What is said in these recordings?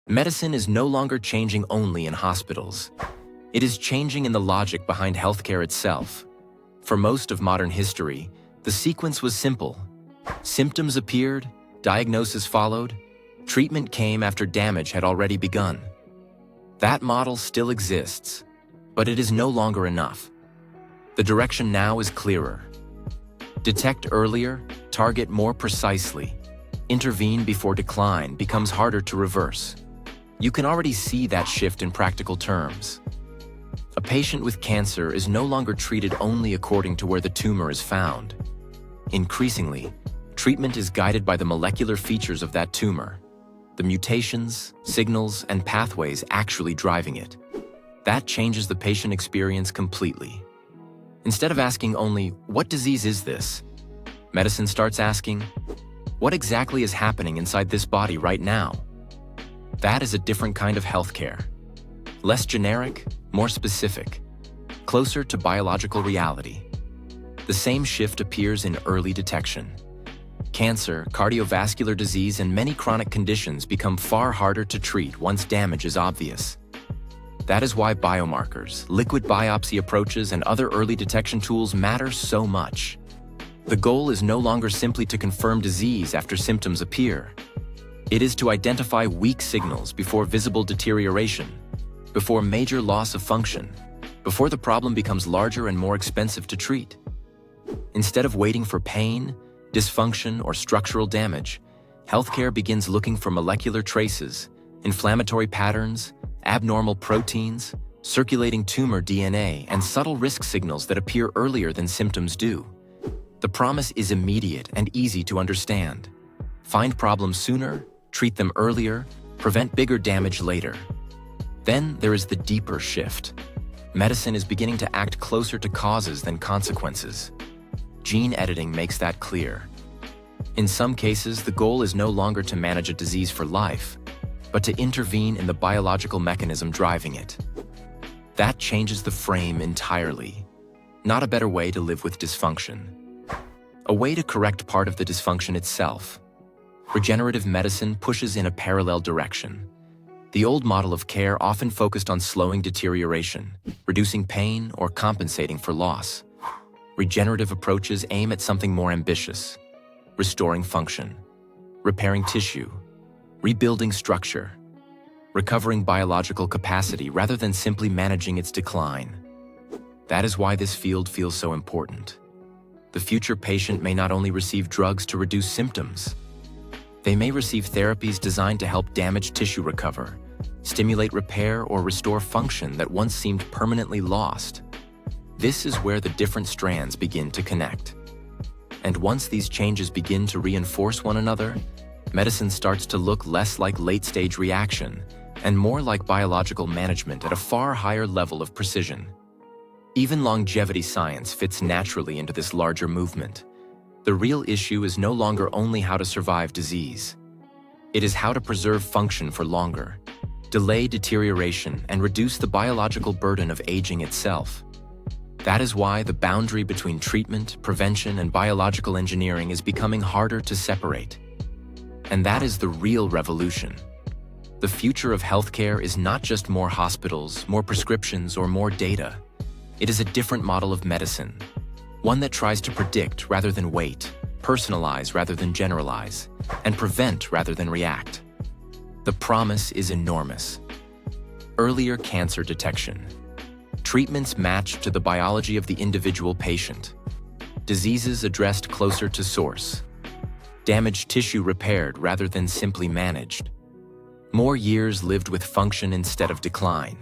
Medicine is no longer changing only in hospitals. It is changing in the logic behind healthcare itself. For most of modern history, the sequence was simple. Symptoms appeared, diagnosis followed, treatment came after damage had already begun. That model still exists, but it is no longer enough. The direction now is clearer. Detect earlier, target more precisely. Intervene before decline becomes harder to reverse. You can already see that shift in practical terms. A patient with cancer is no longer treated only according to where the tumor is found. Increasingly, treatment is guided by the molecular features of that tumor, the mutations, signals, and pathways actually driving it. That changes the patient experience completely. Instead of asking only, "What disease is this?" medicine starts asking, "What exactly is happening inside this body right now?" That is a different kind of healthcare. Less generic, more specific, closer to biological reality. The same shift appears in early detection. Cancer, cardiovascular disease, and many chronic conditions become far harder to treat once damage is obvious. That is why biomarkers, liquid biopsy approaches, and other early detection tools matter so much. The goal is no longer simply to confirm disease after symptoms appear. It is to identify weak signals before visible deterioration, before major loss of function, before the problem becomes larger and more expensive to treat. Instead of waiting for pain, dysfunction, or structural damage, healthcare begins looking for molecular traces, inflammatory patterns, abnormal proteins, circulating tumor DNA, and subtle risk signals that appear earlier than symptoms do. The promise is immediate and easy to understand. Find problems sooner, treat them earlier, prevent bigger damage later. Then there is the deeper shift. Medicine is beginning to act closer to causes than consequences. Gene editing makes that clear. In some cases, the goal is no longer to manage a disease for life, but to intervene in the biological mechanism driving it. That changes the frame entirely. Not a better way to live with dysfunction. A way to correct part of the dysfunction itself. Regenerative medicine pushes in a parallel direction. The old model of care often focused on slowing deterioration, reducing pain, or compensating for loss. Regenerative approaches aim at something more ambitious: restoring function, repairing tissue, rebuilding structure, recovering biological capacity rather than simply managing its decline. That is why this field feels so important. The future patient may not only receive drugs to reduce symptoms, they may receive therapies designed to help damaged tissue recover, stimulate repair, or restore function that once seemed permanently lost. This is where the different strands begin to connect. And once these changes begin to reinforce one another, medicine starts to look less like late-stage reaction and more like biological management at a far higher level of precision. Even longevity science fits naturally into this larger movement. The real issue is no longer only how to survive disease. It is how to preserve function for longer, delay deterioration, and reduce the biological burden of aging itself. That is why the boundary between treatment, prevention, and biological engineering is becoming harder to separate. And that is the real revolution. The future of healthcare is not just more hospitals, more prescriptions, or more data. It is a different model of medicine, one that tries to predict rather than wait, personalize rather than generalize, and prevent rather than react. The promise is enormous. Earlier cancer detection. Treatments matched to the biology of the individual patient. Diseases addressed closer to source. Damaged tissue repaired rather than simply managed. More years lived with function instead of decline.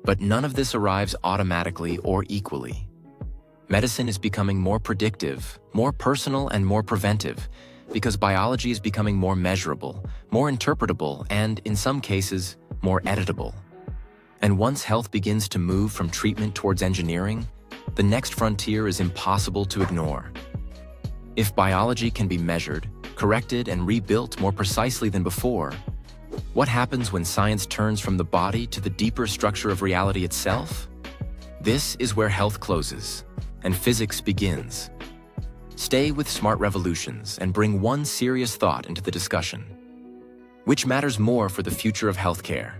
But none of this arrives automatically or equally. Medicine is becoming more predictive, more personal, and more preventive because biology is becoming more measurable, more interpretable, and, in some cases, more editable. And once health begins to move from treatment towards engineering, the next frontier is impossible to ignore. If biology can be measured, corrected, and rebuilt more precisely than before, what happens when science turns from the body to the deeper structure of reality itself? This is where health closes and physics begins. Stay with Smart Revolutions and bring one serious thought into the discussion. Which matters more for the future of healthcare?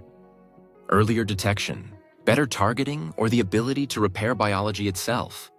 Earlier detection, better targeting, or the ability to repair biology itself?